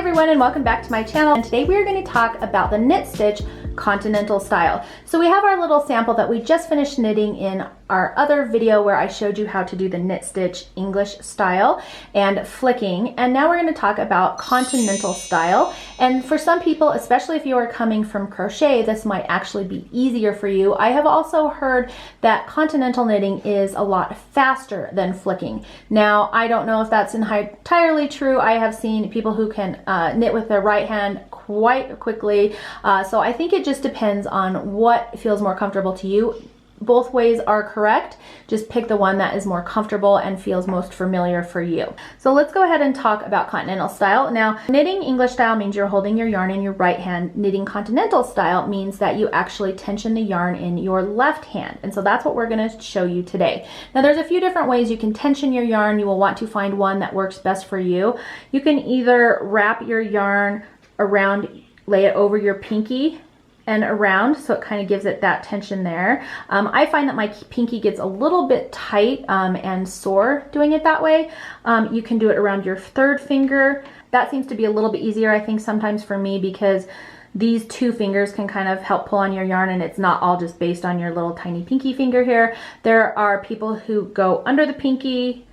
everyone, and welcome back to my channel. And today we are going to talk about the knit stitch Continental style. So we have our little sample that we just finished knitting in our other video where I showed you how to do the knit stitch English style and flicking, and now we're going to talk about Continental style. And for some people, especially if you are coming from crochet, this might actually be easier for you. I have also heard that Continental knitting is a lot faster than flicking. Now I don't know if that's entirely true. I have seen people who can knit with their right hand quite quickly, so I think it just depends on what feels more comfortable to you. Both ways are correct. Just pick the one that is more comfortable and feels most familiar for you. So let's go ahead and talk about Continental style. Now, knitting English style means you're holding your yarn in your right hand. Knitting Continental style means that you actually tension the yarn in your left hand. And so that's what we're going to show you today. Now, there's a few different ways you can tension your yarn. You will want to find one that works best for you. You can either wrap your yarn around, lay it over your pinky and around, so it kind of gives it that tension there. I find that my pinky gets a little bit tight and sore doing it that way. You can do it around your third finger. That seems to be a little bit easier, I think, sometimes for me, because these two fingers can kind of help pull on your yarn, and it's not all just based on your little tiny pinky finger here. There are people who go under the pinky,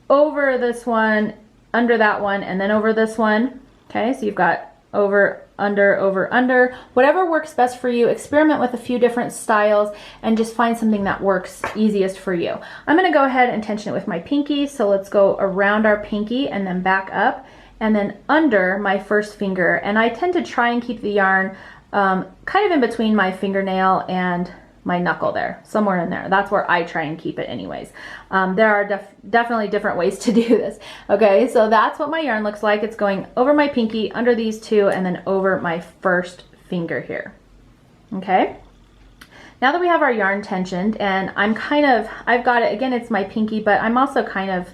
over this one, under that one, and then over this one. Okay, so you've got over, under, whatever works best for you. Experiment with a few different styles and just find something that works easiest for you. I'm going to go ahead and tension it with my pinky, so let's go around our pinky and then back up and then under my first finger. And I tend to try and keep the yarn kind of in between my fingernail and my knuckle there, somewhere in there. That's where I try and keep it anyways. There are definitely different ways to do this. Okay, so that's what my yarn looks like. It's going over my pinky, under these two, and then over my first finger here. Okay, now that we have our yarn tensioned, and I've got it, again, it's my pinky, but I'm also kind of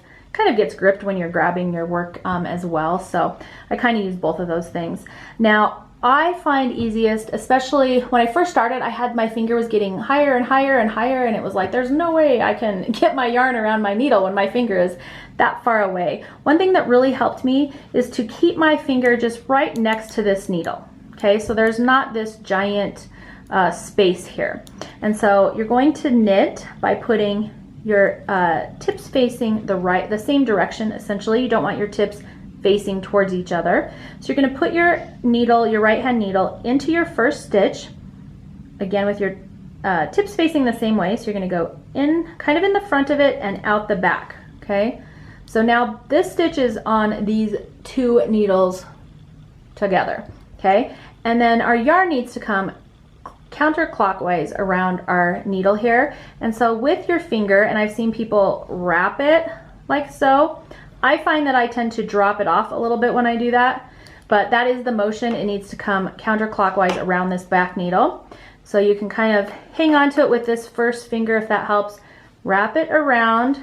gets gripped when you're grabbing your work as well. So I kind of use both of those things. Now, I find easiest, especially when I first started, my finger was getting higher and higher and higher, and it was like, there's no way I can get my yarn around my needle when my finger is that far away. One thing that really helped me is to keep my finger just right next to this needle. Okay, so there's not this giant space here. And so you're going to knit by putting your tips facing the same direction. Essentially, you don't want your tips facing towards each other. So you're going to put your needle, your right hand needle, into your first stitch, again with your tips facing the same way. So you're going to go in, kind of in the front of it and out the back. Okay, so now this stitch is on these two needles together. Okay, and then our yarn needs to come counterclockwise around our needle here. And so with your finger, and I've seen people wrap it like so, I find that I tend to drop it off a little bit when I do that, but that is the motion. It needs to come counterclockwise around this back needle. So you can kind of hang on to it with this first finger if that helps. Wrap it around,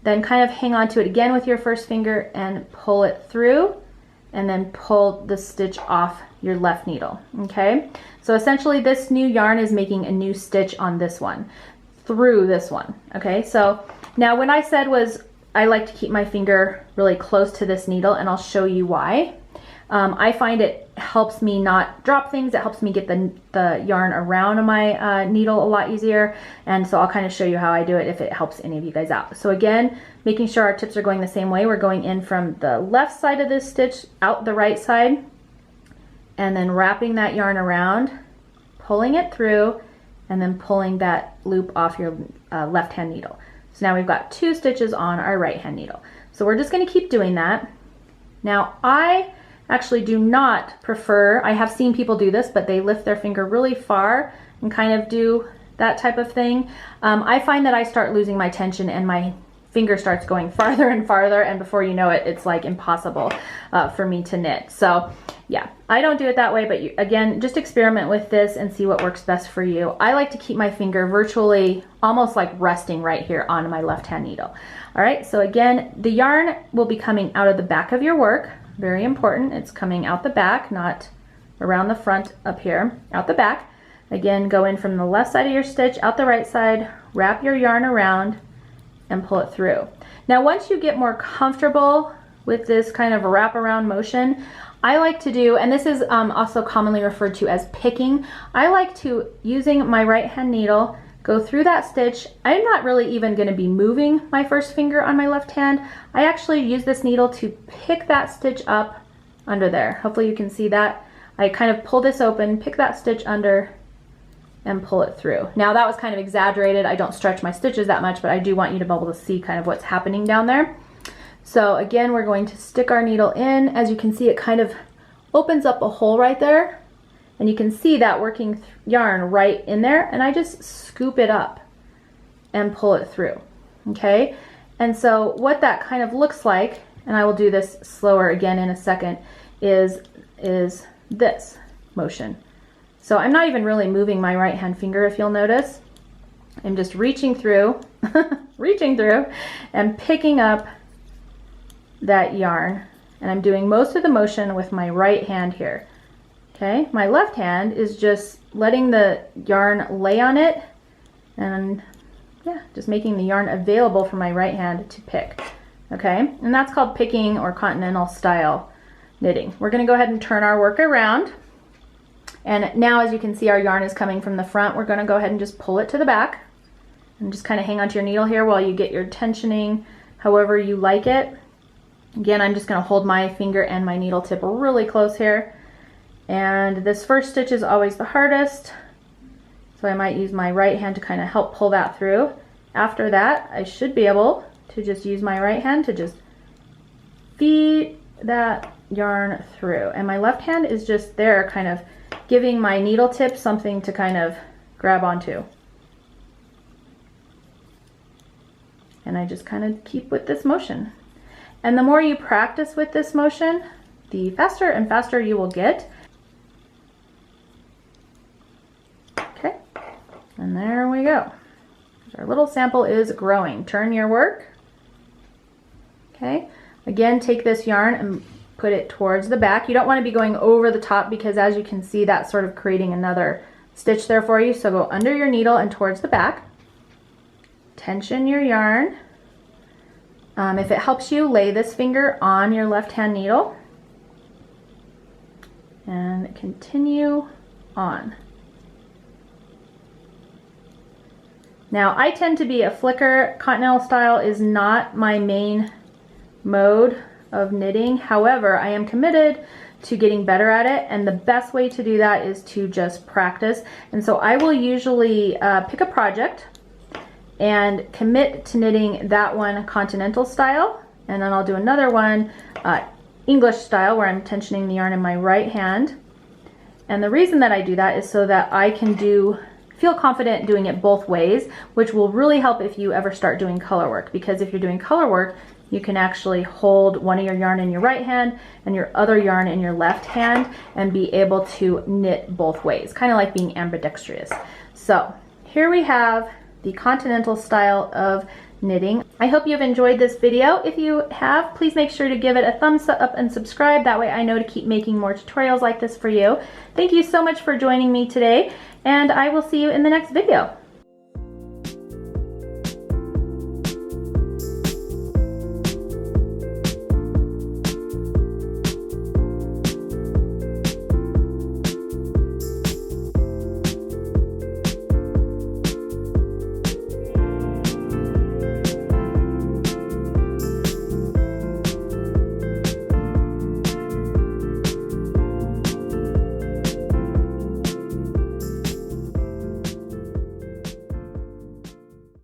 then kind of hang on to it again with your first finger and pull it through, and then pull the stitch off your left needle. Okay, so essentially this new yarn is making a new stitch on this one, through this one. Okay, so now when I said I like to keep my finger really close to this needle, and I'll show you why. I find it helps me not drop things. It helps me get the yarn around my needle a lot easier. And so I'll kind of show you how I do it if it helps any of you guys out. So again, making sure our tips are going the same way. We're going in from the left side of this stitch, out the right side, and then wrapping that yarn around, pulling it through, and then pulling that loop off your left hand needle. So now we've got two stitches on our right hand needle. So we're just going to keep doing that. Now I actually do not prefer, I have seen people do this, but they lift their finger really far and kind of do that type of thing. I find that I start losing my tension and my finger starts going farther and farther, and before you know it, it's like impossible for me to knit. So yeah, I don't do it that way, but again, just experiment with this and see what works best for you. I like to keep my finger virtually almost like resting right here on my left hand needle. All right, so again, the yarn will be coming out of the back of your work. Very important, it's coming out the back, not around the front up here, out the back. Again, go in from the left side of your stitch, out the right side, wrap your yarn around, and pull it through. Now once you get more comfortable with this kind of wraparound motion. I like to do, and this is also commonly referred to as picking, I like to, using my right hand needle, go through that stitch. I'm not really even going to be moving my first finger on my left hand. I actually use this needle to pick that stitch up under there. Hopefully you can see that. I kind of pull this open, pick that stitch under, and pull it through. Now that was kind of exaggerated. I don't stretch my stitches that much, but I do want you to be able to see kind of what's happening down there. So again, we're going to stick our needle in. As you can see, it kind of opens up a hole right there. And you can see that working yarn right in there, and I just scoop it up and pull it through, okay? And so what that kind of looks like, and I will do this slower again in a second, is this motion. So I'm not even really moving my right hand finger, if you'll notice. I'm just reaching through, reaching through, and picking up that yarn. And I'm doing most of the motion with my right hand here. Okay, my left hand is just letting the yarn lay on it and yeah, just making the yarn available for my right hand to pick. Okay, and that's called picking or continental style knitting. We're going to go ahead and turn our work around. And now as you can see, our yarn is coming from the front. We're going to go ahead and just pull it to the back and just kind of hang onto your needle here while you get your tensioning however you like it. Again, I'm just going to hold my finger and my needle tip really close here. And this first stitch is always the hardest, so I might use my right hand to kind of help pull that through. After that, I should be able to just use my right hand to just feed that yarn through. And my left hand is just there kind of giving my needle tip something to kind of grab onto. And I just kind of keep with this motion. And the more you practice with this motion, the faster and faster you will get. Okay, and there we go. Our little sample is growing. Turn your work. Okay, again, take this yarn and put it towards the back. You don't want to be going over the top because as you can see, that's sort of creating another stitch there for you. So go under your needle and towards the back. Tension your yarn. If it helps you, lay this finger on your left hand needle and continue on. Now I tend to be a flicker. Continental style is not my main mode of knitting. However, I am committed to getting better at it, and the best way to do that is to just practice. And so I will usually pick a project and commit to knitting that one continental style, and then I'll do another one English style where I'm tensioning the yarn in my right hand. And the reason that I do that is so that I can feel confident doing it both ways, which will really help if you ever start doing color work, because if you're doing color work, you can actually hold one of your yarn in your right hand and your other yarn in your left hand and be able to knit both ways, kind of like being ambidextrous. So here we have the continental style of knitting. I hope you've enjoyed this video. If you have, please make sure to give it a thumbs up and subscribe. That way I know to keep making more tutorials like this for you. Thank you so much for joining me today, and I will see you in the next video.